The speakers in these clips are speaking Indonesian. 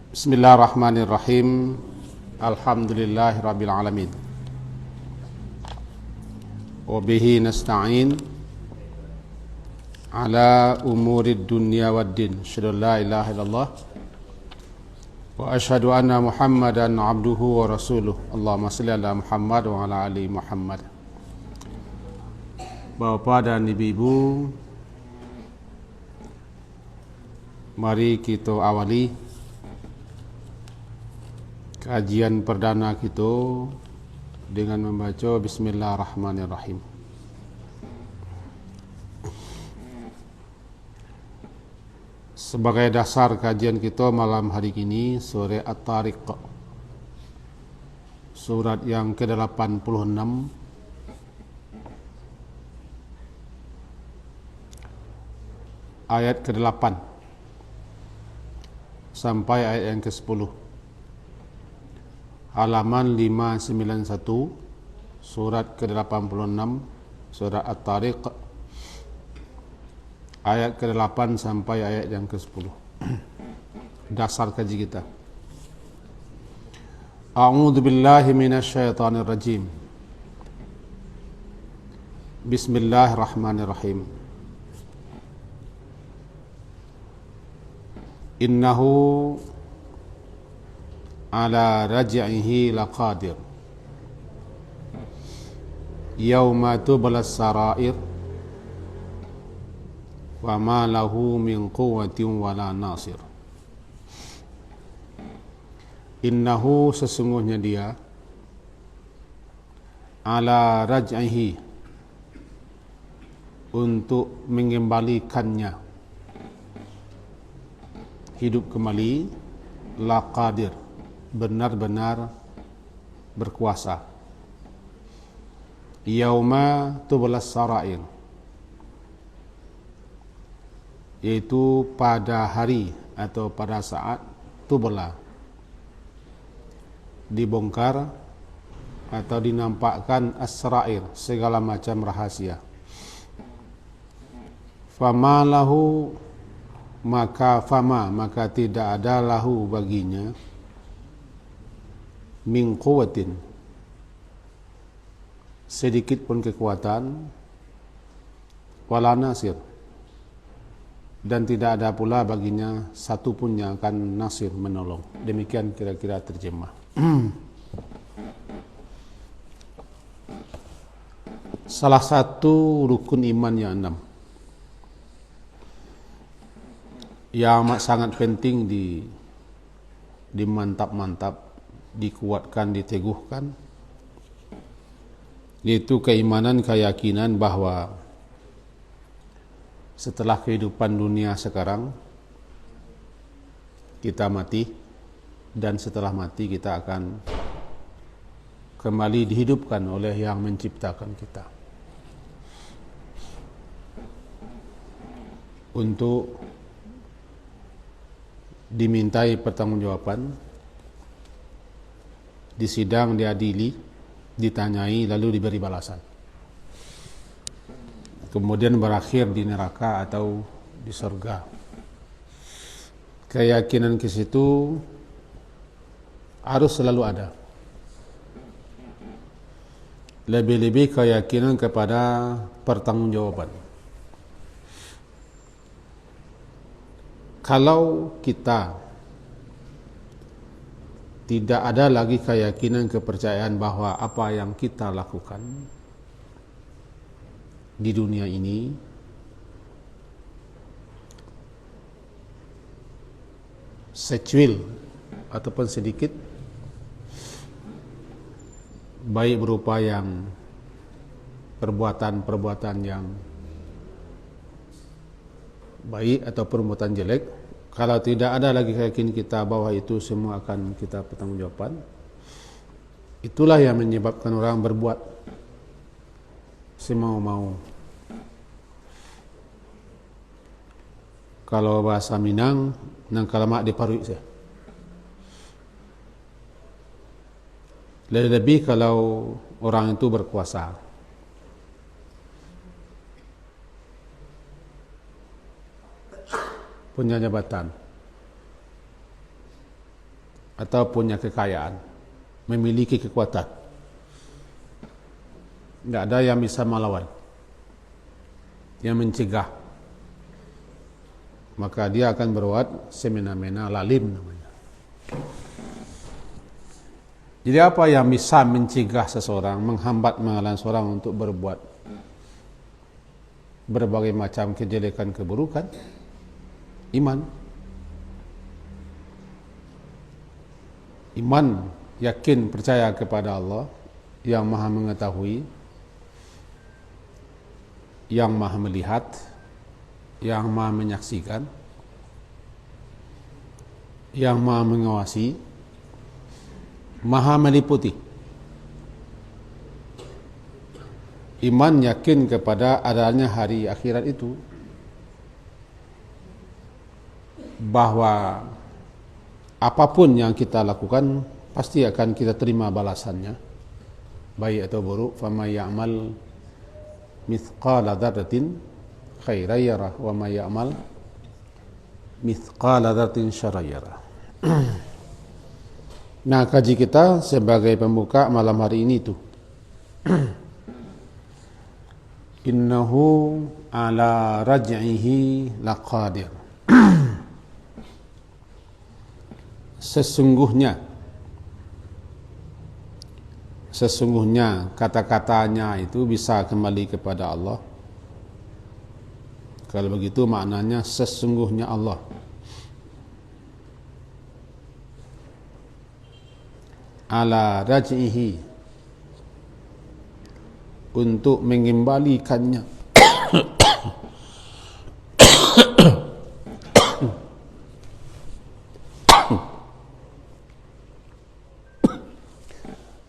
Bismillahirrahmanirrahim. Alhamdulillahirabbil alamin. Wa bihi nasta'in ala umurid dunya waddin. Asyhadu an la ilaha illallah wa asyhadu anna Muhammadan abduhu wa rasuluh. Allahumma shalli ala Muhammad wa ala ali Muhammad. Bapak dan ibu-ibu, mari kita awali kajian perdana kita dengan membaca Bismillahirrahmanirrahim. Sebagai dasar kajian kita malam hari ini, surah At-Tariq, surat yang ke-86, ayat ke-8 sampai ayat yang ke-10. Halaman 591, surat ke-86, surat At-Tariq, ayat ke-8 sampai ayat yang ke-10. Dasar kaji kita. A'udzu billahi minasyaitonir rajim. Bismillahirrahmanirrahim. Innahu ala raj'ihi laqadir. Yauma tublas sarair wa ma lahu min quwwatin wala nasir. Innahu, sesungguhnya dia, ala raj'ihi, untuk mengembalikannya, hidup kembali, laqadir, benar-benar berkuasa. Yauma tublas sarair, yaitu pada hari atau pada saat tubla, dibongkar atau dinampakkan as-sarair, segala macam rahasia. Fama lahu, maka tidak ada lahu baginya, min quwwatin, sedikit pun kekuatan, wala nasir, dan tidak ada pula baginya satu pun yang akan nasir, menolong. Demikian kira-kira terjemah. Salah satu rukun iman yang 6 yang amat sangat penting dimantap-mantap, dikuatkan, diteguhkan, yaitu keimanan, keyakinan bahwa setelah kehidupan dunia sekarang kita mati, dan setelah mati kita akan kembali dihidupkan oleh yang menciptakan kita untuk dimintai pertanggungjawaban, disidang, diadili, ditanyai, lalu diberi balasan, kemudian berakhir di neraka atau di surga. Keyakinan ke situ harus selalu ada. Lebih-lebih keyakinan kepada pertanggungjawaban. Kalau kita tidak ada lagi keyakinan, kepercayaan bahwa apa yang kita lakukan di dunia ini secuil ataupun sedikit, baik berupa yang perbuatan yang baik atau perbuatan jelek, kalau tidak ada lagi keyakinan kita bahwa itu semua akan kita pertanggungjawaban, itulah yang menyebabkan orang berbuat semau-mau. Kalau bahasa Minang, nang kalamak di parui saya. Lebih kalau orang itu berkuasa, punya jabatan, atau punya kekayaan, memiliki kekuatan. Tidak ada yang bisa melawan, yang mencegah. Maka dia akan berbuat semena-mena, lalim namanya. Jadi apa yang bisa mencegah seseorang, menghambat, menghalang seorang untuk berbuat berbagai macam kejelekan, keburukan? Iman. Iman, yakin, percaya kepada Allah yang Maha mengetahui, yang Maha melihat, yang Maha menyaksikan, yang Maha mengawasi, Maha meliputi. Iman yakin kepada adanya hari akhirat itu, bahwa apapun yang kita lakukan pasti akan kita terima balasannya, baik atau buruk. Faman ya'mal mithqala dzarratin khairan yarah wa may ya'mal mithqala dzarratin syarran yarah. Nah, kaji kita sebagai pembuka malam hari ini itu innahu ala raj'ihi laqadir. Sesungguhnya kata-katanya itu bisa kembali kepada Allah. Kalau begitu maknanya sesungguhnya Allah ala raj'ihi, untuk mengembalikannya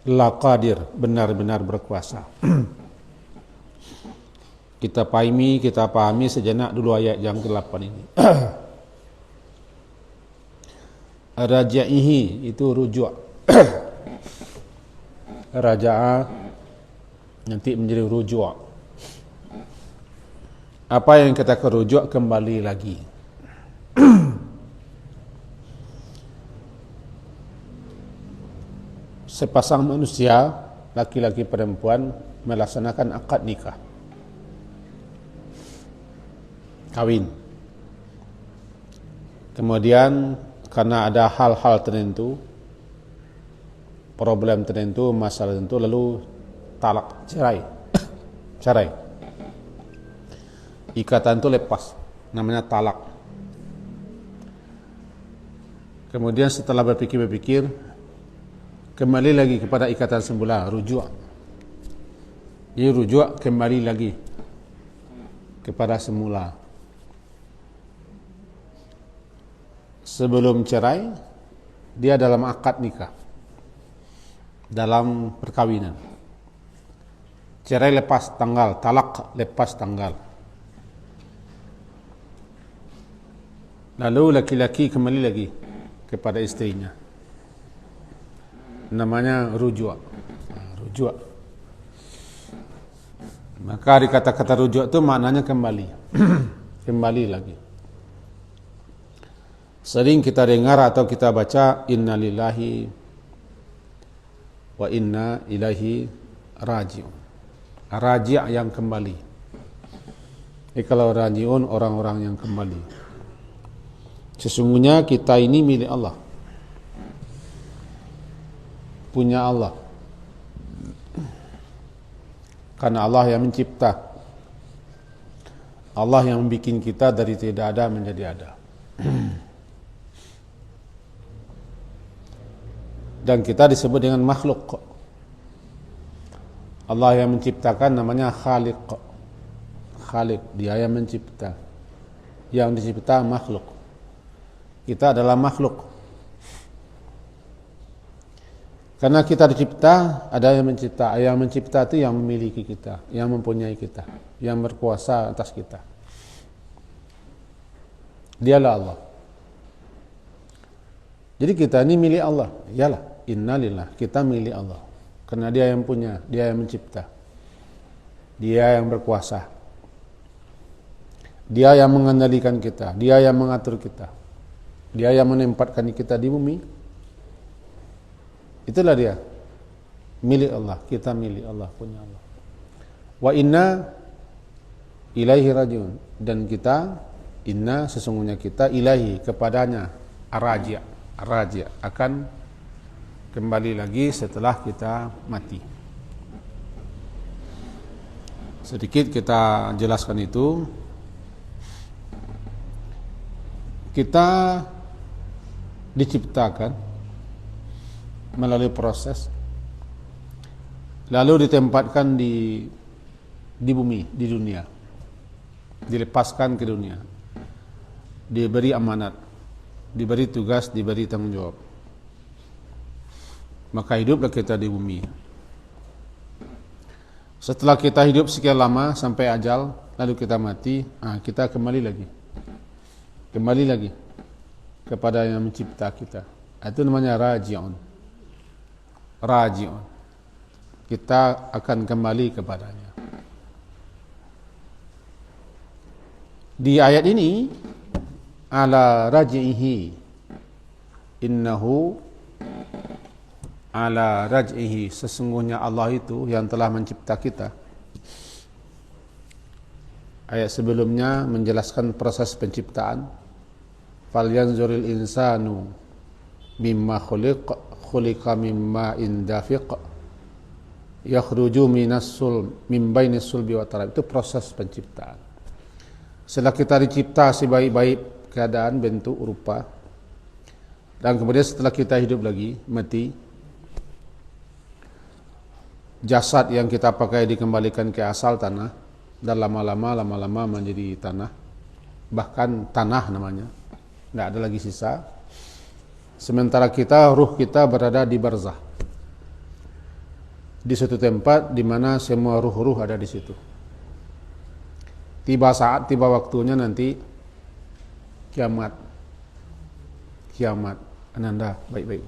laqadir, benar-benar berkuasa. Kita pahami sejenak dulu ayat yang ke-8 ini. Rajaihi itu rujuk. Raja'a nanti menjadi rujuk. Apa yang kita kerujuk kembali lagi. Sepasang manusia, laki-laki perempuan, melaksanakan akad nikah, kawin. Kemudian karena ada hal-hal tertentu, problem tertentu, masalah tertentu, lalu talak, cerai. Ikatan itu lepas, namanya talak. Kemudian setelah berpikir, kembali lagi kepada ikatan semula, rujuk. Ia rujuk kembali lagi kepada semula. Sebelum cerai, dia dalam akad nikah, dalam perkawinan. Cerai lepas tanggal, talak lepas tanggal. Lalu laki-laki kembali lagi kepada istrinya, namanya rujuk. Rujuk. Maka di kata-kata rujuk itu maknanya kembali. Kembali lagi. Sering kita dengar atau kita baca inna lillahi wa inna ilaihi raji'un. Raji' yang kembali. Kalau raji'un, orang-orang yang kembali. Sesungguhnya kita ini milik Allah, punya Allah, karena Allah yang mencipta, Allah yang membuat kita dari tidak ada menjadi ada. Dan kita disebut dengan makhluk. Allah yang menciptakan namanya Khaliq. Khaliq, dia yang mencipta. Yang dicipta makhluk. Kita adalah makhluk. Karena kita dicipta, ada yang mencipta. Yang mencipta itu yang memiliki kita, yang mempunyai kita, yang berkuasa atas kita. Dialah Allah. Jadi kita ini milik Allah. Iyalah, innalillah, kita milik Allah. Karena dia yang punya, dia yang mencipta. Dia yang berkuasa. Dia yang mengendalikan kita, dia yang mengatur kita. Dia yang menempatkan kita di bumi. Itulah dia. Milik Allah, kita milik Allah, punya Allah. Wa inna ilaihi rajiun, dan kita, inna sesungguhnya kita, ilaihi kepadanya, raji' akan kembali lagi setelah kita mati. Sedikit kita jelaskan itu. Kita diciptakan melalui proses, lalu ditempatkan di bumi, di dunia, dilepaskan ke dunia, diberi amanat, diberi tugas, diberi tanggung jawab. Maka hiduplah kita di bumi. Setelah kita hidup sekian lama sampai ajal, lalu kita mati, kita kembali lagi kepada yang mencipta kita. Itu namanya raji'un. Kita akan kembali kepadanya. Di ayat ini, ala raj'ihi, innahu ala raj'ihi, sesungguhnya Allah itu yang telah mencipta kita. Ayat sebelumnya menjelaskan proses penciptaan. Falyanzuril insanu mimma khuliqa mimma indafiq yakhruju min bainis sulbi wa tarab. Itu proses penciptaan. Setelah kita dicipta sebaik-baik keadaan, bentuk, rupa, dan kemudian setelah kita hidup lagi, mati, jasad yang kita pakai dikembalikan ke asal tanah, dan lama-lama menjadi tanah, bahkan tanah namanya, tidak ada lagi sisa. Sementara kita, ruh kita berada di barzah, di suatu tempat di mana semua ruh-ruh ada di situ. Tiba waktunya nanti kiamat. Ananda, baik-baik.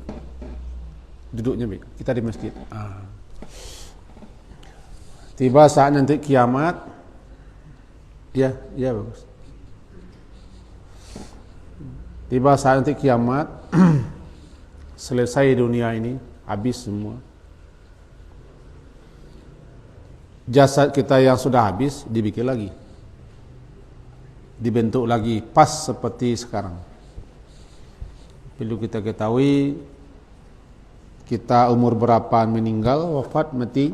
Duduknya baik. Kita di masjid. Tiba saat nanti kiamat. Ya bagus. Tiba saat nanti kiamat, selesai dunia ini, habis semua. Jasad kita yang sudah habis dibikin lagi, dibentuk lagi pas seperti sekarang. Perlu kita ketahui, kita umur berapa meninggal, wafat, mati,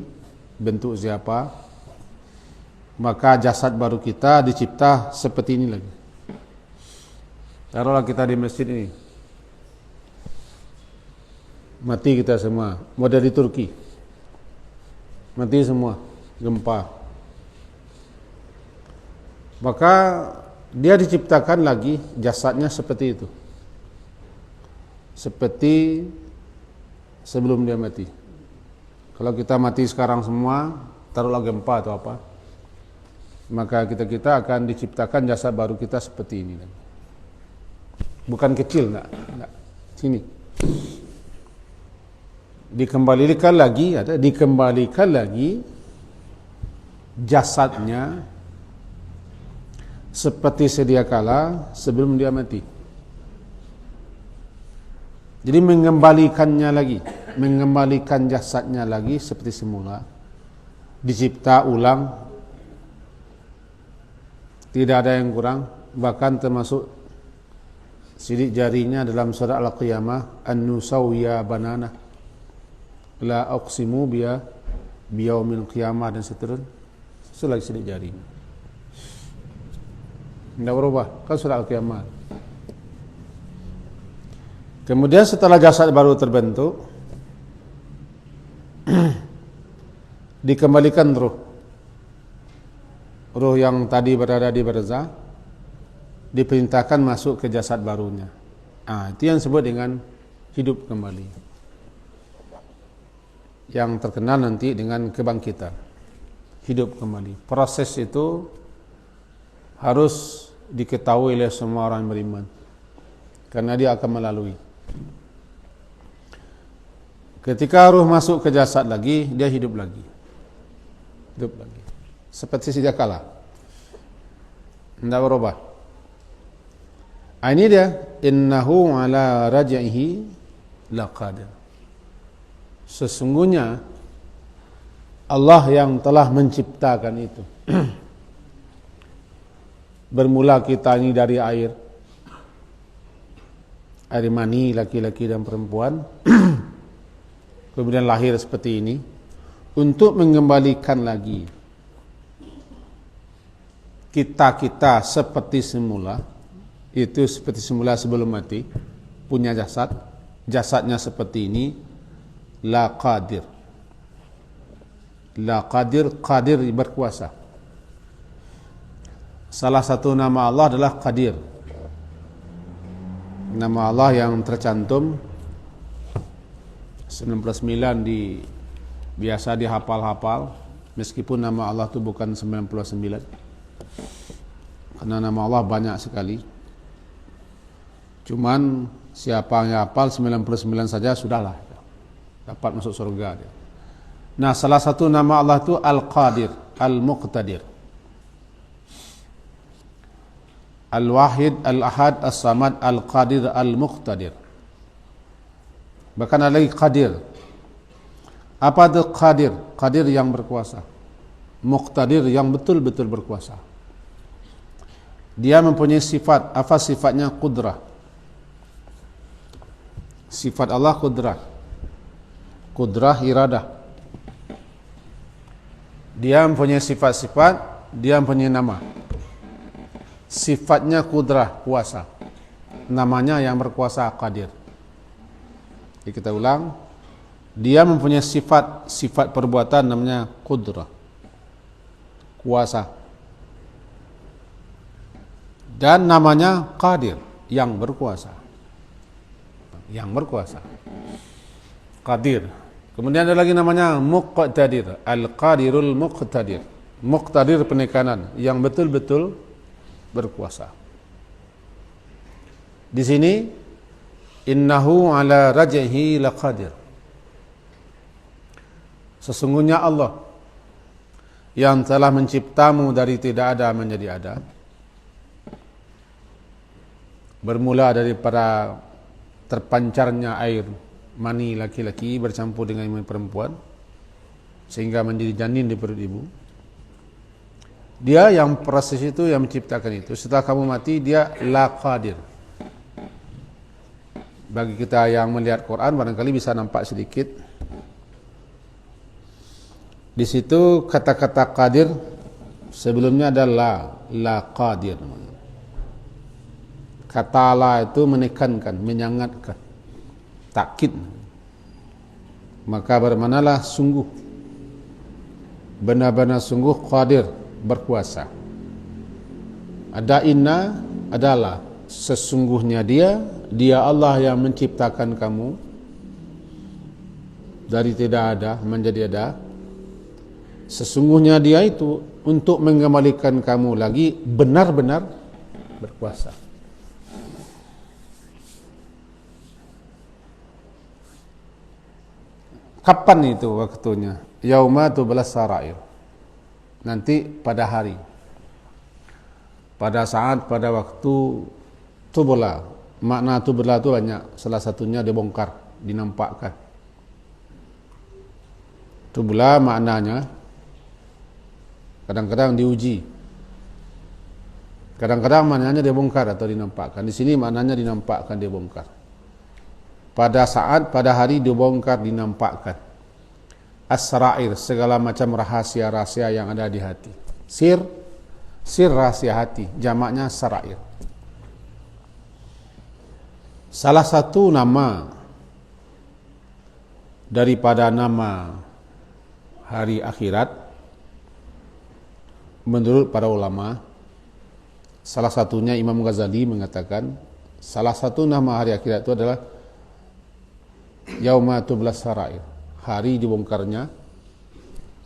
bentuk siapa, maka jasad baru kita dicipta seperti ini lagi. Taruhlah kita di masjid ini, mati kita semua, model di Turki, mati semua, gempa. Maka dia diciptakan lagi jasadnya seperti itu, seperti sebelum dia mati. Kalau kita mati sekarang semua, taruhlah gempa atau apa, maka kita akan diciptakan jasad baru kita seperti ini. Bukan kecil, enggak. Sini. Dikembalikan lagi jasadnya seperti sedia kala sebelum dia mati. Jadi mengembalikan jasadnya lagi seperti semula, dicipta ulang, tidak ada yang kurang, bahkan termasuk sidik jarinya dalam surah Al-Qiyamah, an-nusawwiya banana, la aqsimu biyaumil qiyamah, dan seterusnya. Lagi sidik jari. Tidak berubah, kan surah Al-Qiyamah. Kemudian setelah jasad baru terbentuk, dikembalikan ruh yang tadi berada di barzah, diperintahkan masuk ke jasad barunya. Itu yang disebut dengan hidup kembali, yang terkenal nanti dengan kebangkitan, hidup kembali. Proses itu harus diketahui oleh semua orang yang beriman, karena dia akan melalui. Ketika ruh masuk ke jasad lagi, dia hidup lagi, seperti sedia kala, tidak berubah. Ini dia, innahu ala raj'ihi laqadir. Sesungguhnya Allah yang telah menciptakan itu. Bermula kita ini dari air mani laki-laki dan perempuan, kemudian lahir seperti ini, untuk mengembalikan lagi kita seperti semula, itu seperti semula sebelum mati, punya jasadnya seperti ini, la qadir, qadir berkuasa. Salah satu nama Allah adalah Qadir. Nama Allah yang tercantum 99 biasa dihafal-hafal, meskipun nama Allah itu bukan 99. Karena nama Allah banyak sekali. Cuman siapa yang hafal 99 saja sudahlah, dapat masuk surga dia. Nah, salah satu nama Allah itu Al-Qadir, Al-Muqtadir, Al-Wahid, Al-Ahad, As-Samad, Al-Qadir, Al-Muqtadir. Bahkan ada lagi Qadir. Apa itu Qadir? Qadir yang berkuasa. Muqtadir yang betul-betul berkuasa. Dia mempunyai sifat. Apa sifatnya? Qudrah. Sifat Allah qudrah. Qudrah iradah. Dia mempunyai sifat-sifat, dia mempunyai nama. Sifatnya qudrah, kuasa. Namanya yang berkuasa Qadir. Jadi kita ulang. Dia mempunyai sifat perbuatan namanya qudrah, kuasa. Dan namanya Qadir, yang berkuasa. Yang berkuasa. Qadir. Kemudian ada lagi namanya Muqtadir, Al-Qadirul Muqtadir. Muqtadir penekanan, yang betul-betul berkuasa. Di sini innahu ala raj'ihi laqadir. Sesungguhnya Allah yang telah menciptamu dari tidak ada menjadi ada, bermula daripada terpancarnya air mani laki-laki bercampur dengan mani perempuan sehingga menjadi janin di perut ibu. Dia yang proses itu, yang menciptakan itu. Setelah kamu mati, dia la qadir. Bagi kita yang melihat Quran barangkali bisa nampak sedikit. Di situ kata-kata qadir sebelumnya ada la qadir. Kata la itu menekankan, menyangatkan, takkid. Maka bermanalah sungguh, benar-benar sungguh qadir, berkuasa. Ada inna, adalah sesungguhnya dia Allah yang menciptakan kamu dari tidak ada menjadi ada. Sesungguhnya dia itu untuk mengembalikan kamu lagi benar-benar berkuasa. Kapan itu waktunya? Yauma tublas sarair. Nanti pada hari, pada saat, pada waktu tubla. Makna tubla itu banyak. Salah satunya dibongkar, dinampakkan. Tubla maknanya kadang-kadang diuji, kadang-kadang maknanya dibongkar atau dinampakkan. Di sini maknanya dinampakkan, dibongkar. Pada saat, pada hari dibongkar, dinampakkan. As-sarair, segala macam rahasia-rahasia yang ada di hati. Sir rahasia hati, jamaknya sarair. Salah satu nama daripada nama hari akhirat menurut para ulama, salah satunya Imam Ghazali mengatakan salah satu nama hari akhirat itu adalah Yauma tublas sarair, hari dibongkarnya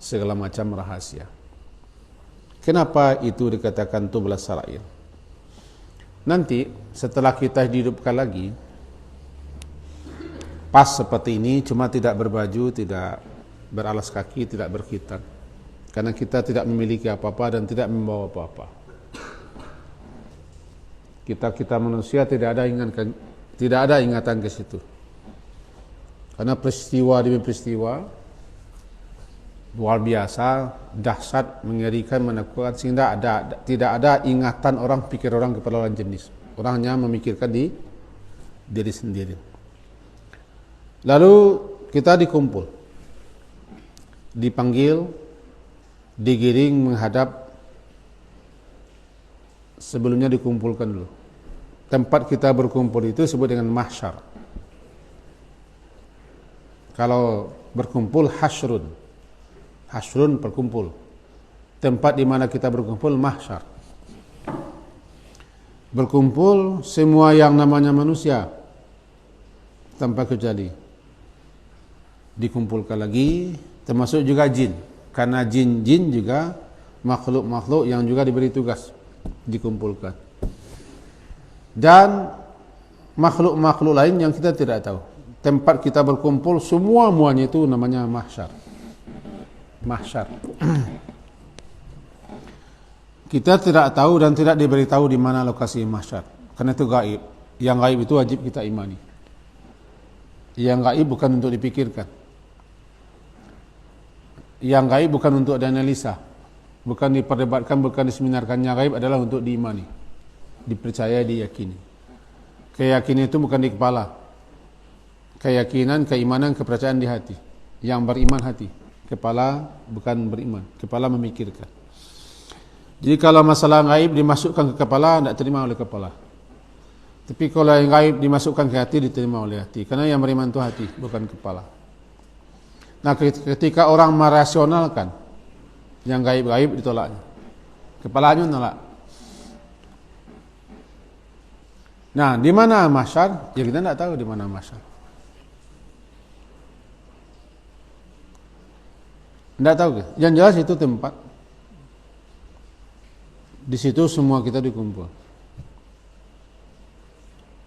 segala macam rahasia. Kenapa itu dikatakan tublas sarair? Nanti setelah kita dihidupkan lagi, pas seperti ini, cuma tidak berbaju, tidak beralas kaki, tidak berkhitan, karena kita tidak memiliki apa-apa dan tidak membawa apa-apa. Kita manusia tidak ada ingatan ke situ. Karena peristiwa demi peristiwa luar biasa, dahsyat, mengerikan, menakutkan, sehingga tidak ada ingatan orang, pikir orang kepada lawan jenis. Orang hanya memikirkan di diri sendiri. Lalu kita dikumpul, dipanggil, digiring menghadap. Sebelumnya dikumpulkan dulu. Tempat kita berkumpul itu disebut dengan mahsyar. Kalau berkumpul hasyrun. Hasyrun berkumpul. Tempat di mana kita berkumpul mahsyar. Berkumpul semua yang namanya manusia tanpa kecuali. Dikumpulkan lagi, termasuk juga jin. Karena jin-jin juga makhluk-makhluk yang juga diberi tugas dikumpulkan. Dan makhluk-makhluk lain yang kita tidak tahu. Tempat kita berkumpul semuanya itu namanya mahsyar. Mahsyar. Kita tidak tahu dan tidak diberitahu di mana lokasi mahsyar. Karena itu gaib. Yang gaib itu wajib kita imani. Yang gaib bukan untuk dipikirkan. Yang gaib bukan untuk dianalisa. Bukan diperdebatkan, bukan diseminarkan. Yang gaib adalah untuk diimani. Dipercaya, diyakini. Keyakinan itu bukan di kepala. Keyakinan, keimanan, kepercayaan di hati. Yang beriman hati. Kepala bukan beriman. Kepala memikirkan. Jadi kalau masalah gaib dimasukkan ke kepala, tidak terima oleh kepala. Tapi kalau yang gaib dimasukkan ke hati, diterima oleh hati. Karena yang beriman itu hati, bukan kepala. Nah, ketika orang merasionalkan, yang gaib-gaib ditolaknya. Kepalanya nolak. Nah, di mana mahsyar? Ya kita tidak tahu di mana mahsyar. Tidak tahu. Yang jelas itu tempat. Di situ semua kita dikumpul.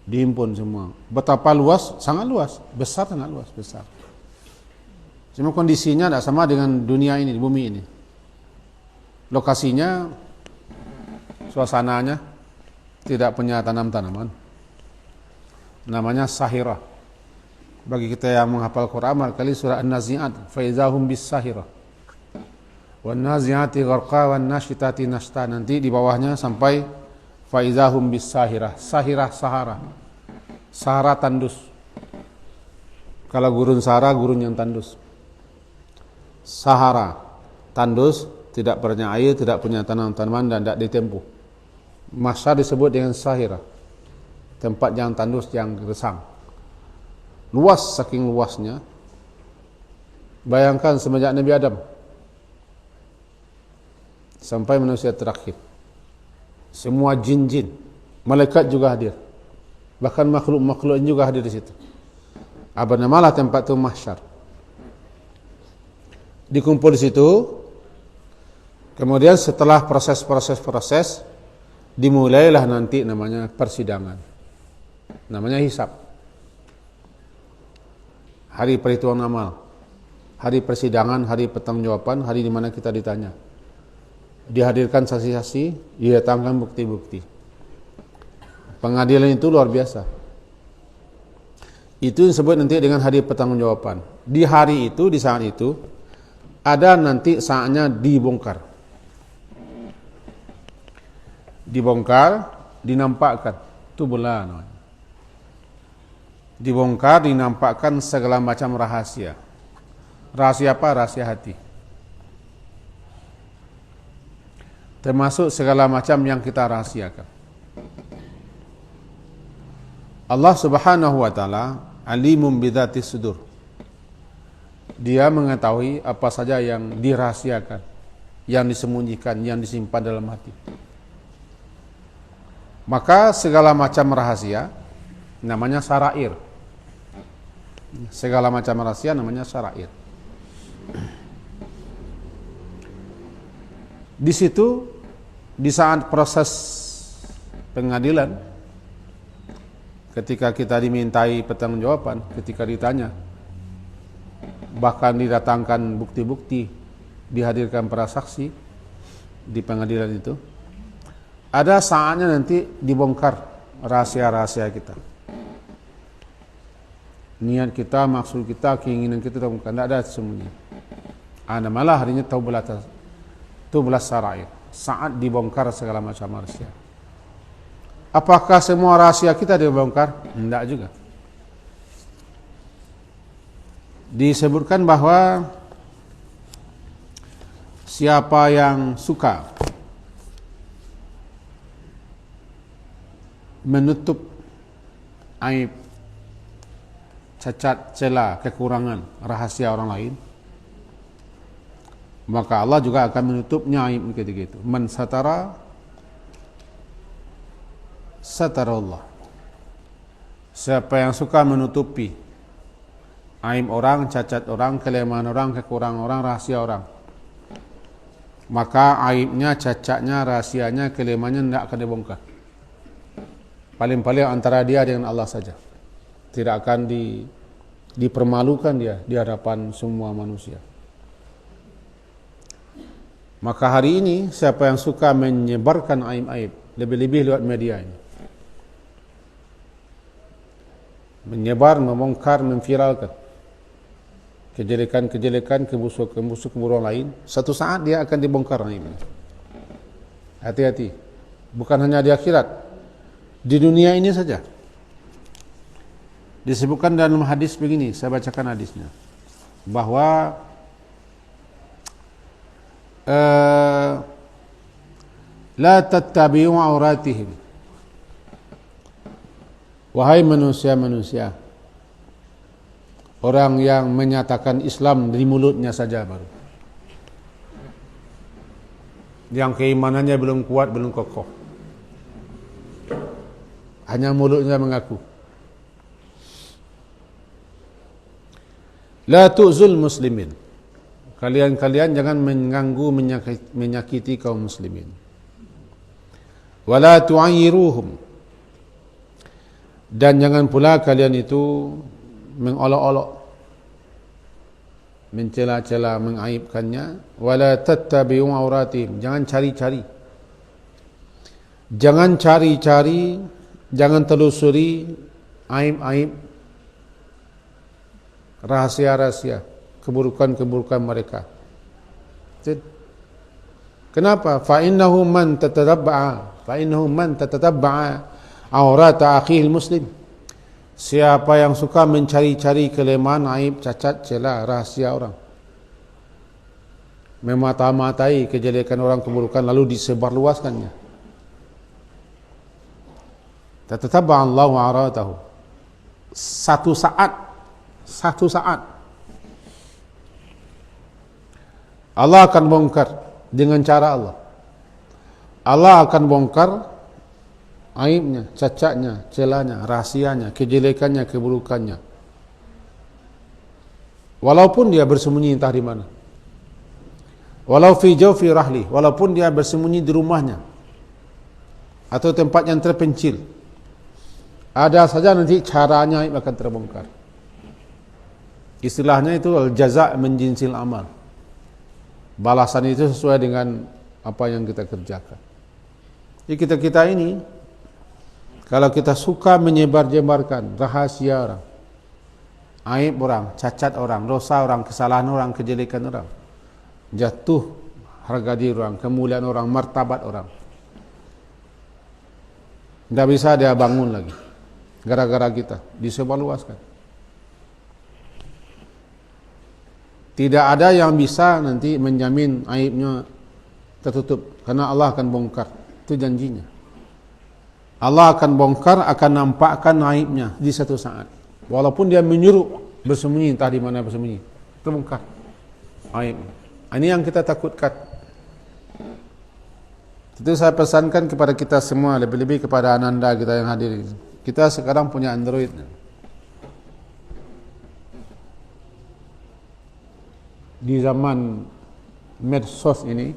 Dihimpun semua. Betapa luas? Sangat luas. Besar, sangat luas. Besar. Cuma kondisinya tidak sama dengan dunia ini, bumi ini. Lokasinya, suasananya tidak punya tanam-tanaman. Namanya sahirah. Bagi kita yang menghafal Quran, barangkali surah An-Nazi'at, faizahum bis sahirah. Wan nazi'ati gharqa wan nasyitati nashta. Nanti di bawahnya sampai faizahum bis sahirah. Sahirah sahara. Sahara tandus. Kalau gurun sahara, gurun yang tandus. Sahara tandus, tidak punya air, tidak punya tanaman dan tidak ditempuh. Mahsyar disebut dengan sahirah. Tempat yang tandus, yang gersang. Luas, saking luasnya. Bayangkan semenjak Nabi Adam sampai manusia terakhir. Semua jin-jin, malaikat juga hadir. Bahkan makhluk-makhluk juga hadir di situ. Bernamalah tempat itu mahsyar. Dikumpul di situ. Kemudian setelah proses dimulailah nanti namanya persidangan. Namanya hisab. Hari perhitungan amal. Hari persidangan, hari pertanggungjawaban, hari di mana kita ditanya. Dihadirkan saksi-saksi, didatangkan bukti-bukti. Pengadilan itu luar biasa. Itu disebut nanti dengan hari pertanggungjawaban. Di hari itu, di saat itu, ada nanti saatnya dibongkar. Dibongkar, dinampakkan. Itu bola namanya. Dibongkar, dinampakkan segala macam rahasia. Rahasia apa? Rahasia hati. Termasuk segala macam yang kita rahasiakan. Allah Subhanahu wa taala alimun bidzatis sudur. Dia mengetahui apa saja yang dirahasiakan, yang disembunyikan, yang disimpan dalam hati. Maka segala macam rahasia namanya sarair. Segala macam rahasia namanya sarair. Di situ, di saat proses pengadilan, ketika kita dimintai pertanggungjawaban, ketika ditanya, bahkan didatangkan bukti-bukti, dihadirkan para saksi di pengadilan itu, ada saatnya nanti dibongkar rahasia-rahasia kita. niat kita, maksud kita, keinginan kita, bukan, tidak ada sembunyi. Ana malah harinya tubulas sarair, saat dibongkar segala macam rahasia. Apakah semua rahasia kita dibongkar? Tidak juga. Disebutkan bahwa siapa yang suka menutup aib, cacat, celah, kekurangan, rahasia orang lain, maka Allah juga akan menutupnya aib ketika itu. Man satara satara Allah. Siapa yang suka menutupi aib orang, cacat orang, kelemahan orang, kekurangan orang, rahasia orang, maka aibnya, cacatnya, rahasianya, kelemahannya tidak akan dibongkar. Paling-paling antara dia dengan Allah saja. Tidak akan dipermalukan dia di hadapan semua manusia. Maka hari ini siapa yang suka menyebarkan aib-aib, lebih-lebih lewat media ini, menyebar, membongkar, memviralkan kejelekan-kejelekan, kebusukan orang lain, satu saat dia akan dibongkar aibnya. Hati-hati. Bukan hanya di akhirat, di dunia ini saja. Disebutkan dalam hadis begini, saya bacakan hadisnya, bahwa la tattabi'u auratihim. Wahai manusia-manusia, orang yang menyatakan Islam di mulutnya saja baru, yang keimanannya belum kuat, belum kokoh, hanya mulutnya mengaku. La tu'zul muslimin. Kalian jangan mengganggu, menyakiti kaum muslimin. Wala tu'ayyiruhum. Dan jangan pula kalian itu mengolok-olok, mencela-cela, mengaibkannya. Wala tattabi'u auratihim. Jangan cari-cari. Jangan cari-cari, jangan telusuri aib-aib, rahasia-rahasia, keburukan-keburukan mereka. Kenapa? Fa innahu man tatatabba'a aurata akhil muslim. Siapa yang suka mencari-cari kelemahan, aib, cacat, celah, rahasia orang, memata-matai kejelekan orang, keburukan, lalu disebarluaskannya, tatatabba'a Allahu auratahu. Satu saat Allah akan bongkar dengan cara Allah. Allah akan bongkar aibnya, cacatnya, celahnya, rahasianya, kejelekannya, keburukannya. Walaupun dia bersembunyi entah di mana. Walau fi jawfi rahli, walaupun dia bersembunyi di rumahnya atau tempat yang terpencil. Ada saja nanti caranya aib akan terbongkar. Istilahnya itu al-jaza' min jinsil amal. Balasan itu sesuai dengan apa yang kita kerjakan. Jadi kita ini, kalau kita suka menyebar-jebarkan rahasia orang, aib orang, cacat orang, dosa orang, kesalahan orang, kejelekan orang, jatuh harga diri orang, kemuliaan orang, martabat orang, tidak bisa dia bangun lagi gara-gara kita disebarluaskan. Tidak ada yang bisa nanti menjamin aibnya tertutup, karena Allah akan bongkar. Itu janjinya. Allah akan bongkar, akan nampakkan aibnya di satu saat. Walaupun dia menyuruh bersembunyi, entah di mana bersembunyi, terbongkar aib. Ini yang kita takutkan. Itu saya pesankan kepada kita semua, lebih-lebih kepada ananda kita yang hadir. Kita sekarang punya Android. Di zaman medsos ini,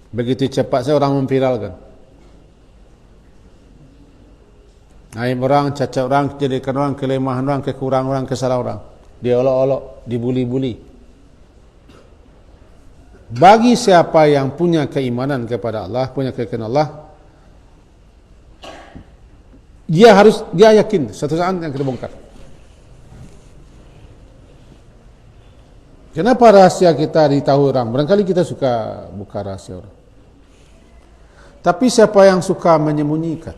begitu cepat orang memviralkan aib orang, cacat orang, kejelekan orang, kelemahan orang, kekurangan orang, kesalahan orang, diolok-olok, dibuli-buli. Bagi siapa yang punya keimanan kepada Allah, punya keyakinan Allah, dia yakin satu saat yang kita bongkar. Kenapa rahasia kita ditahu orang? Barangkali kita suka buka rahasia orang. Tapi siapa yang suka menyembunyikan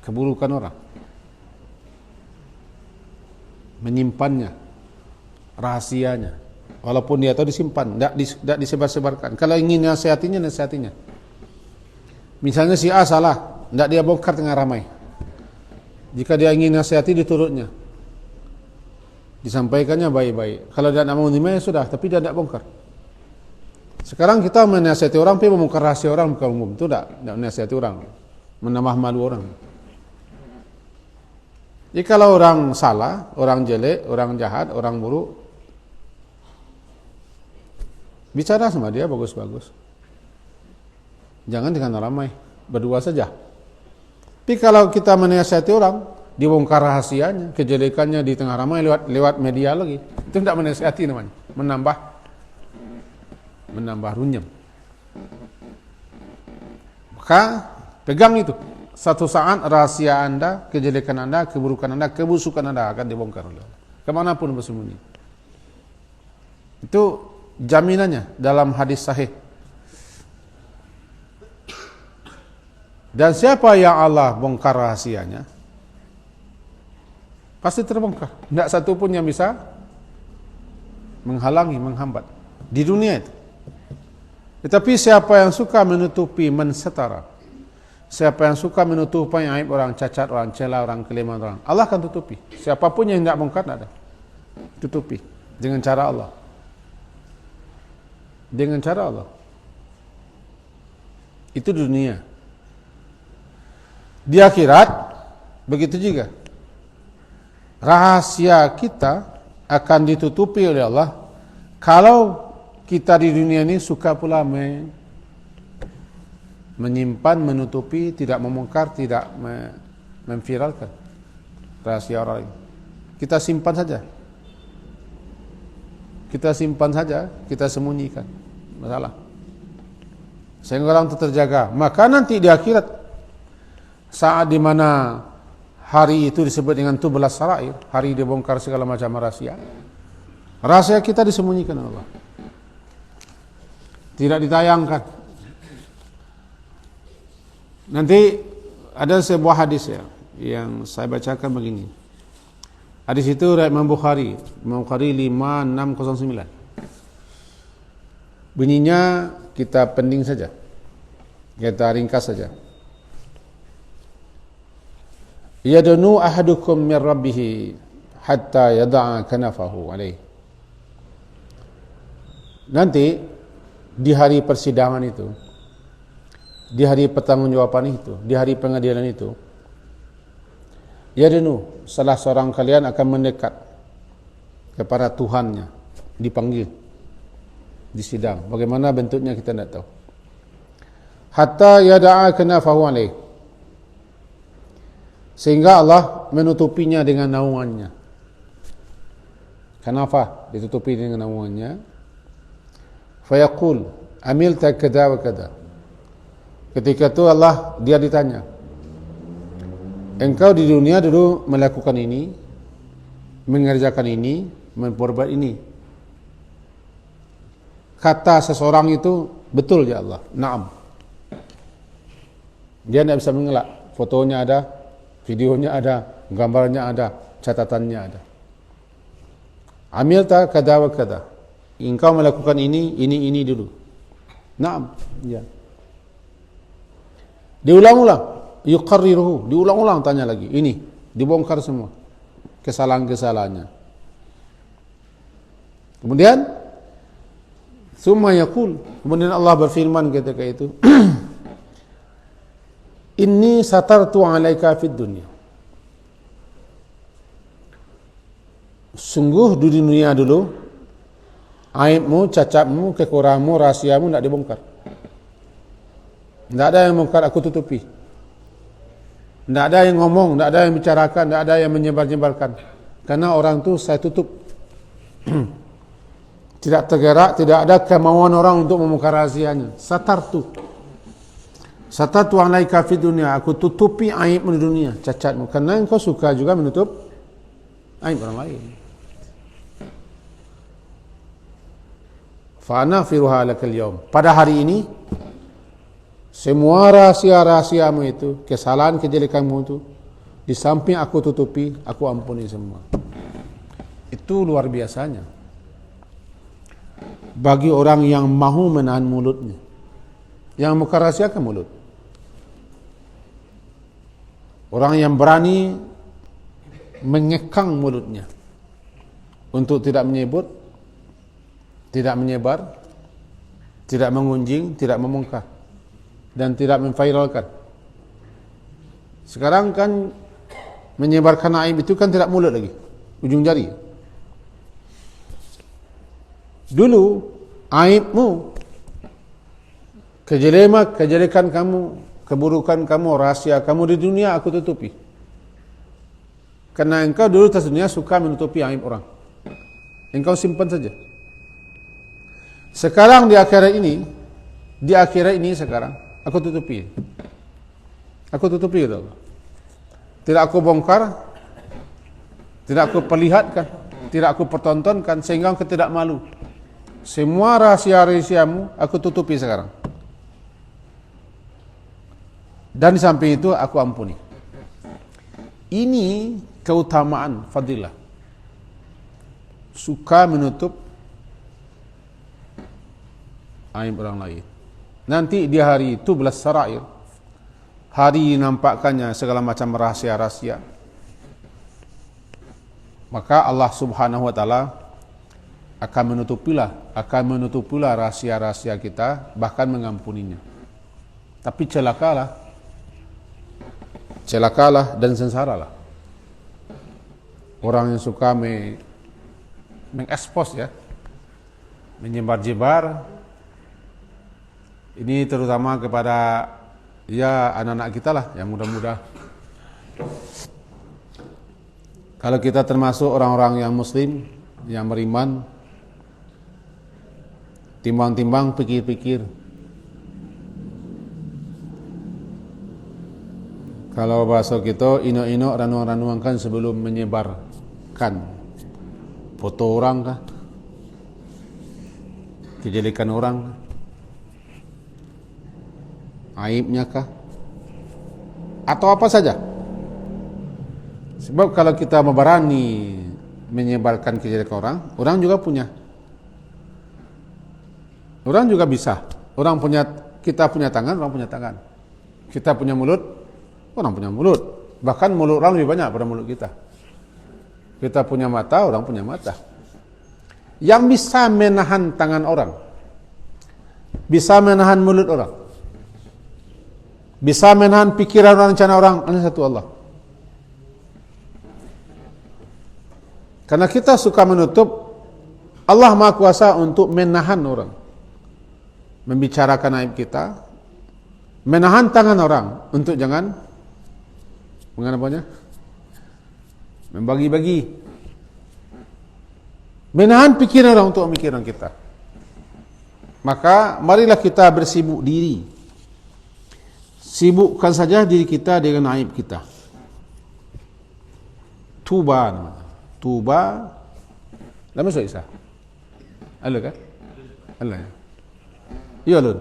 keburukan orang, menyimpannya, rahasianya, walaupun dia tahu disimpan, tidak disebar-sebarkan. Kalau ingin nasihatinya, nasihatinya. Misalnya si A salah, tidak dia bongkar tengah ramai. Jika dia ingin nasihati, diturutnya, disampaikannya baik-baik. Kalau dia tidak mau menerima, ya sudah, tapi dia tidak bongkar. Sekarang kita menasihati orang, tapi membongkar rahasia orang bukan umum. Itu tidak menasihati orang, menambah malu orang. Jadi kalau orang salah, orang jelek, orang jahat, orang buruk, bicara sama dia bagus-bagus. Jangan dengan ramai, berdua saja. Tapi kalau kita menasihati orang, dibongkar rahasianya, kejelekannya di tengah ramai lewat media lagi, itu tidak menasihati namanya, menambah runyam. Maka pegang itu. Satu saat rahasia Anda, kejelekan Anda, keburukan Anda, kebusukan Anda akan dibongkar oleh Allah. Kemanapun bersembunyi. Itu jaminannya dalam hadis sahih. Dan siapa yang Allah bongkar rahasianya, pasti terbongkar. Tidak satu pun yang bisa menghalangi, menghambat. Di dunia itu. Tetapi siapa yang suka menutupi, mensetara, siapa yang suka menutupi aib orang, cacat orang, cela orang, kelemahan orang, Allah akan tutupi. Siapapun yang tidak bongkar, tidak ada. Tutupi. Dengan cara Allah. Dengan cara Allah. Itu dunia. Di akhirat, begitu juga. Rahasia kita akan ditutupi oleh Allah kalau kita di dunia ini suka pula menyimpan, menutupi, tidak membongkar, tidak memviralkan rahasia orang lain. Kita simpan saja. Kita simpan saja, kita sembunyikan. Masalah. Sehingga orang itu terjaga. Maka nanti di akhirat, saat di mana hari itu disebut dengan tublas sarair, hari dibongkar segala macam rahasia, rahasia kita disembunyikan oleh Allah. Tidak ditayangkan. Nanti ada sebuah hadis ya, yang saya bacakan begini. Hadis itu riwayat Imam Bukhari 5609. Bunyinya kita pending saja. Kita ringkas saja. Yadunu ahadukum min rabbih hatta yada'a kanafahu alaih. Nanti di hari persidangan itu, di hari pertanggungjawaban itu, di hari pengadilan itu, yadunu, salah seorang kalian akan mendekat kepada Tuhannya, dipanggil di sidang. Bagaimana bentuknya kita tidak tahu. Hatta yada'a kanafahu alaih, sehingga Allah menutupinya dengan naungannya. Kenapa ditutupi dengan naungannya? Fayaqul amilta kada wa kada. Ketika itu Allah, dia ditanya, engkau di dunia dulu melakukan ini, mengerjakan ini, memperbuat ini. Kata seseorang itu, betul ya Allah, na'am. Dia tidak bisa mengelak. Fotonya ada, videonya ada, gambarnya ada, catatannya ada. Amilta kada wa kada. Engkau melakukan ini dulu. Naam, ya. Diulang-ulang, yuqarriruhu, diulang-ulang tanya lagi. Ini dibongkar semua kesalahan-kesalahannya. Kemudian summa yaqul, kemudian Allah berfirman ketika itu, inni satartu 'alaika fid dunya. Sungguh di dunia dulu aibmu, cacatmu, kekuranganmu, rahasiamu tidak dibongkar. Tidak ada yang bongkar, aku tutupi. Tidak ada yang ngomong, tidak ada yang bicarakan, tidak ada yang menyebar-nyebarkan. Karena orang itu saya tutup. Tidak tergerak, tidak ada kemauan orang untuk membongkar rahasianya. Satartu 'alaika fid dunya, aku tutupi aibmu di dunia, cacatmu. Karena engkau suka juga menutup aib orang lain. fa anafiruha lakal yaum. Pada hari ini semua rahasia-rahasiamu itu, kesalahan kejelekanmu itu, di samping aku tutupi, aku ampuni semua. Itu luar biasanya bagi orang yang mahu menahan mulutnya, yang merahasiakan mulut. Orang yang berani mengekang mulutnya untuk tidak menyebut, tidak menyebar, tidak mengunjing, tidak membongkar, dan tidak memviralkan. Sekarang kan menyebarkan aib itu kan tidak mulut lagi, ujung jari. Dulu aibmu, kejelekan kamu, keburukan kamu, rahasia kamu di dunia aku tutupi. Karena engkau dulu atas dunia suka menutupi aib orang, engkau simpan saja. Sekarang di akhirat ini sekarang aku tutupi. Aku tutupi gitu. Tidak aku bongkar, tidak aku perlihatkan, tidak aku pertontonkan sehingga engkau tidak malu. Semua rahasia-rahasiamu aku tutupi sekarang. Dan di samping itu aku ampuni. Ini keutamaan fadilah. Suka menutup aib orang lain. Nanti di hari itu belas sarair, hari nampakkannya segala macam rahasia-rahasia, maka Allah Subhanahu wa taala akan menutupilah rahasia-rahasia kita, bahkan mengampuninya. Tapi celakalah dan sengsaralah orang yang suka mengekspos, ya, menyebar-jebar. Ini terutama kepada ya anak-anak kita lah yang muda-muda. Kalau kita termasuk orang-orang yang muslim, yang beriman, timbang-timbang, pikir-pikir. Kalau bahasa kita, ino-ino ranuang-ranuangkan sebelum menyebarkan foto orang kah, kejelekan orang kah, aibnya kah, atau apa saja. Sebab kalau kita berani menyebarkan kejelekan orang, orang juga punya. Orang juga bisa. Kita punya tangan, orang punya tangan. Kita punya mulut, orang punya mulut. Bahkan mulut orang lebih banyak pada mulut kita. Kita punya mata, orang punya mata. Yang bisa menahan tangan orang, bisa menahan mulut orang, bisa menahan pikiran orang, rencana orang, hanya satu, Allah. Karena kita suka menutup, Allah Maha Kuasa untuk menahan orang, membicarakan aib kita, menahan tangan orang untuk jangan membagi-bagi, menahan pikiran orang untuk pemikiran kita. Maka marilah kita bersibuk diri, sibukkan saja diri kita dengan aib kita. Tuba lama so isa Allah kan Allah ya lun.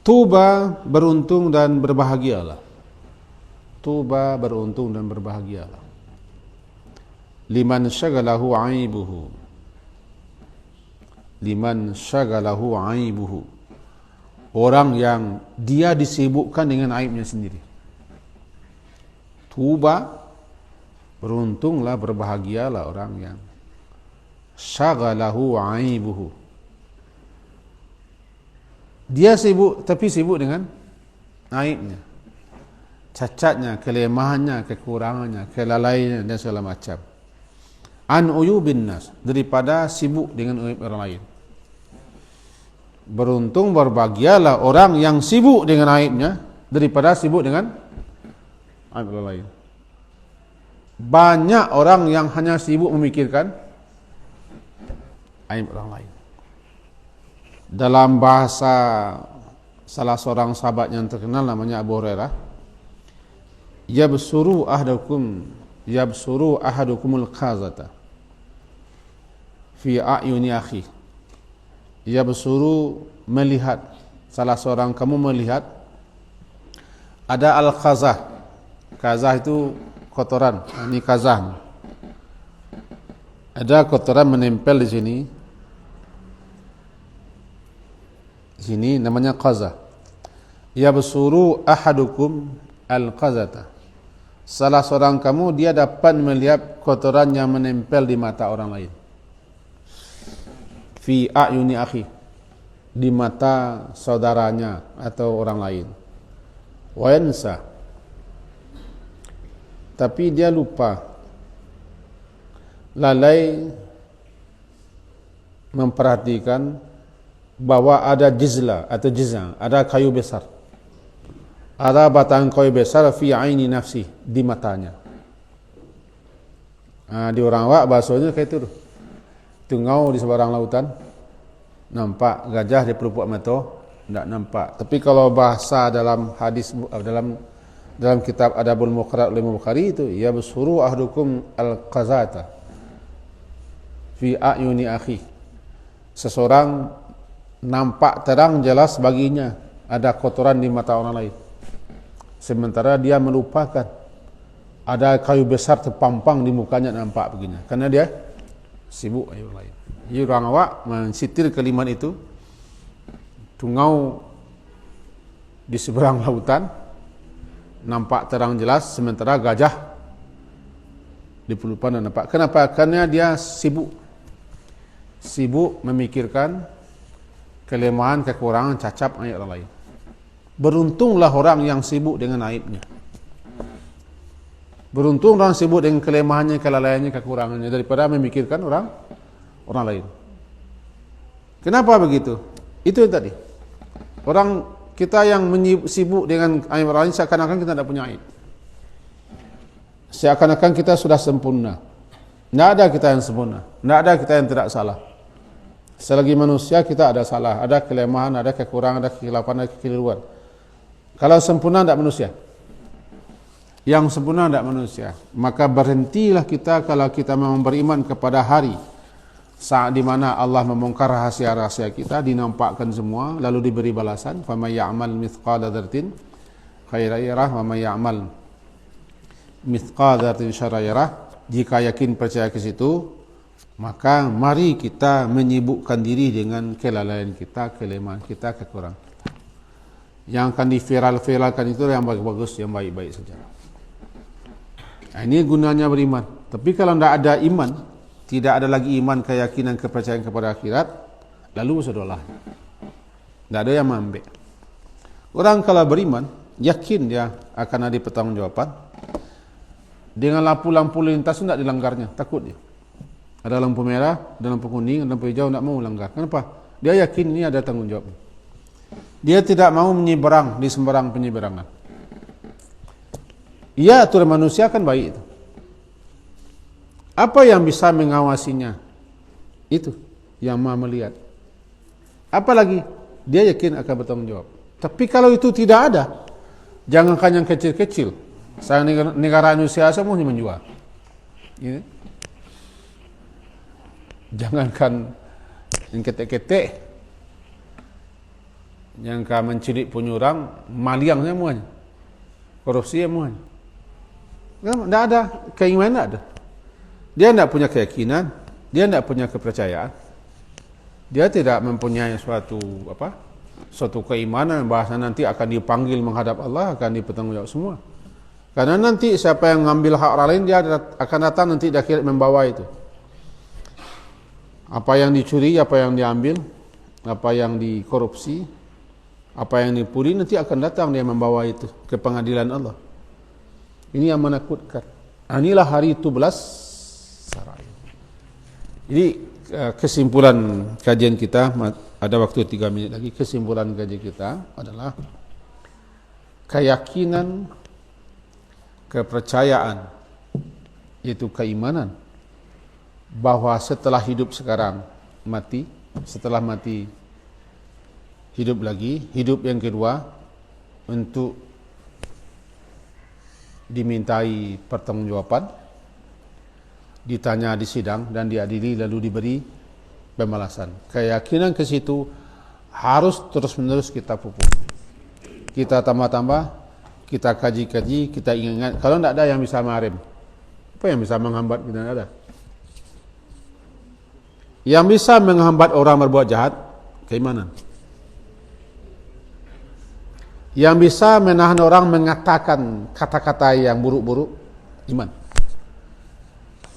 Tuba, beruntung dan berbahagialah. Tuba, beruntung dan berbahagialah. Liman syagalahu aibuhu. Liman syagalahu aibuhu. Orang yang dia disibukkan dengan aibnya sendiri. Tuba, beruntunglah, berbahagialah orang yang syagalahu aibuhu. Dia sibuk, tapi sibuk dengan aibnya, cacatnya, kelemahannya, kekurangannya, kelalaiannya dan segala macam. An uyubin nas, daripada sibuk dengan aib orang lain. Beruntung, berbahagialah orang yang sibuk dengan aibnya daripada sibuk dengan aib orang lain. Banyak orang yang hanya sibuk memikirkan aib orang lain. Dalam bahasa salah seorang sahabat yang terkenal namanya Abu Hurairah, yabsuru ahadukumul qazata fi a'yuni akhi. Ia bersuruh melihat, salah seorang kamu melihat ada al-qazah. Qazah itu kotoran. Ini qazah. Ada kotoran menempel di sini. Sini namanya qazah. Ia bersuruh ahadukum al-qazata. Salah seorang kamu dia dapat melihat kotoran yang menempel di mata orang lain. Fi a'yuni akhi, di mata saudaranya atau orang lain. Wa yansa, tapi dia lupa, lalai memperhatikan bahwa ada jizla atau jizang, ada kayu besar, ada batang kayu besar fi aini nafsi, di matanya. Di orang Wak bahasanya kayak itu. Tungau di seberang lautan, nampak gajah di pelupuk mata, tidak nampak. Tapi kalau bahasa dalam hadis, dalam kitab Adabul Mufrad oleh Bukhari itu, ya bersuruh ahdukum al-qazata fi a'yuni akhi. Seseorang nampak terang jelas baginya ada kotoran di mata orang lain, sementara dia melupakan ada kayu besar terpampang di mukanya, nampak begini, karena dia sibuk yang lain. Jadi orang awak mensitir kalimat itu, tungau di seberang lautan nampak terang jelas, sementara gajah di pelupan nampak. Kenapa? Karena dia sibuk memikirkan kelemahan, kekurangan, cacat ayat orang lain. Beruntunglah orang yang sibuk dengan aibnya. Beruntung orang sibuk dengan kelemahannya, kelalaiannya, kekurangannya, daripada memikirkan orang lain. Kenapa begitu? Itu yang tadi. Orang kita yang sibuk dengan aib orang lain, seakan-akan kita tidak punya aib. Seakan-akan kita sudah sempurna. Tidak ada kita yang sempurna. Tidak ada kita yang tidak salah. Selagi manusia kita ada salah, ada kelemahan, ada kekurangan, ada kekhilafan, ada kekeliruan. Kalau sempurna tidak manusia. Yang sempurna tidak manusia. Maka berhentilah kita kalau kita memang beriman kepada hari saat di mana Allah membongkar rahasia-rahasia kita, dinampakkan semua, lalu diberi balasan. Faman ya'mal mithqala dzarratin khairan yarah wa man ya'mal mithqala dzarratin syarran yarah. Jika yakin percaya ke situ, maka mari kita menyibukkan diri dengan kelalaian kita, kelemahan kita, kekurangan kita. Yang akan diviral-viralkan itu yang bagus-bagus, yang baik-baik saja. Nah, ini gunanya beriman. Tapi kalau tidak ada iman, tidak ada lagi iman, keyakinan, kepercayaan kepada akhirat, lalu bersedahlah. Tidak ada yang mengambil. Orang kalau beriman, yakin dia akan ada pertanggungjawaban. Dengan lampu-lampu lintas tidak dilanggarnya, takut dia. Ada lampu merah, ada lampu kuning, ada lampu hijau, tidak mau langgar. Kenapa? Dia yakin ini ada tanggungjawab. Dia tidak mau menyeberang di sembarang penyeberangan. Ia aturan manusia kan baik itu. Apa yang bisa mengawasinya? Itu yang Maha melihat. Apalagi dia yakin akan bertanggung jawab. Tapi kalau itu tidak ada, jangankan yang kecil-kecil. Saya negara Indonesia semuanya menjual. Ini. Jangankan yang ketek-ketek, yang mencuri penyurang, maliang semuanya, korupsi semuanya. Tidak ada keinginan, tidak ada. Dia tidak punya keyakinan, dia tidak punya kepercayaan, dia tidak mempunyai suatu keimanan bahasa nanti akan dipanggil menghadap Allah, akan dipertanggungjawab semua. Karena nanti siapa yang mengambil hak orang lain, dia akan datang nanti di akhirat membawa itu. Apa yang dicuri, apa yang diambil, apa yang dikorupsi, apa yang dipuri, nanti akan datang dia membawa itu ke pengadilan Allah. Ini yang menakutkan. Inilah hari 17 Sarai. Jadi kesimpulan kajian kita, ada waktu 3 minit lagi. Kesimpulan kajian kita adalah keyakinan, kepercayaan, yaitu keimanan, bahwa setelah hidup sekarang mati, setelah mati hidup lagi, hidup yang kedua untuk dimintai pertanggungjawaban, ditanya di sidang dan diadili, lalu diberi pembalasan. Keyakinan ke situ harus terus-menerus kita pupuk. Kita tambah-tambah, kita kaji-kaji, kita ingat. Kalau tidak ada yang bisa marem, apa yang bisa menghambat? Kita tidak ada. Yang bisa menghambat orang berbuat jahat, keimanan. Yang bisa menahan orang mengatakan kata-kata yang buruk-buruk, iman.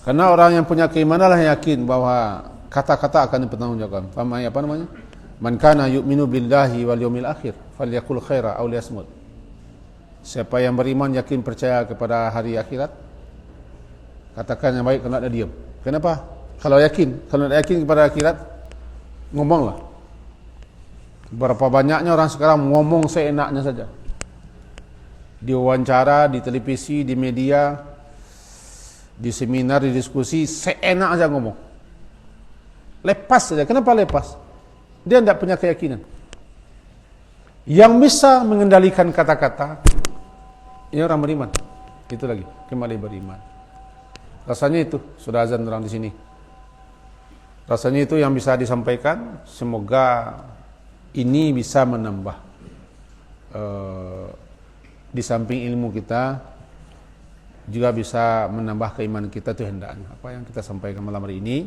Karena orang yang punya keimanan lah yakin bahwa kata-kata akan dipertanggungjawabkan. Faham apa namanya? Man kana yu'minu billahi wal yawmil akhir falyakul khaira aw liyasmut. Siapa yang beriman yakin percaya kepada hari akhirat, katakan yang baik, kalau ada diam. Kenapa? Kalau tidak yakin kepada akhirat, ngomonglah. Berapa banyaknya orang sekarang ngomong seenaknya saja. Di wawancara, di televisi, di media, di seminar, di diskusi, seenak saja ngomong. Lepas saja. Kenapa lepas? Dia tidak punya keyakinan. Yang bisa mengendalikan kata-kata, ini orang beriman. Itu lagi, kembali beriman. Rasanya itu, sudah azan orang di sini. Rasanya itu yang bisa disampaikan. Semoga ini bisa menambah di samping ilmu kita, juga bisa menambah keimanan kita. Itu hendaknya apa yang kita sampaikan malam hari ini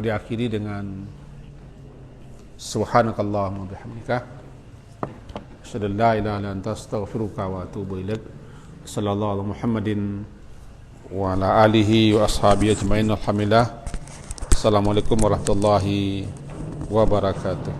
diakhiri dengan subhanakallahumma bihamdika asyhadu an la ilaha illa anta astaghfiruka wa atubu ilaik. Sallallahu alaihi Muhammadin wa ala alihi wa ashabihi ajmain. Alhamdulillah. Assalamualaikum warahmatullahi wabarakatuh.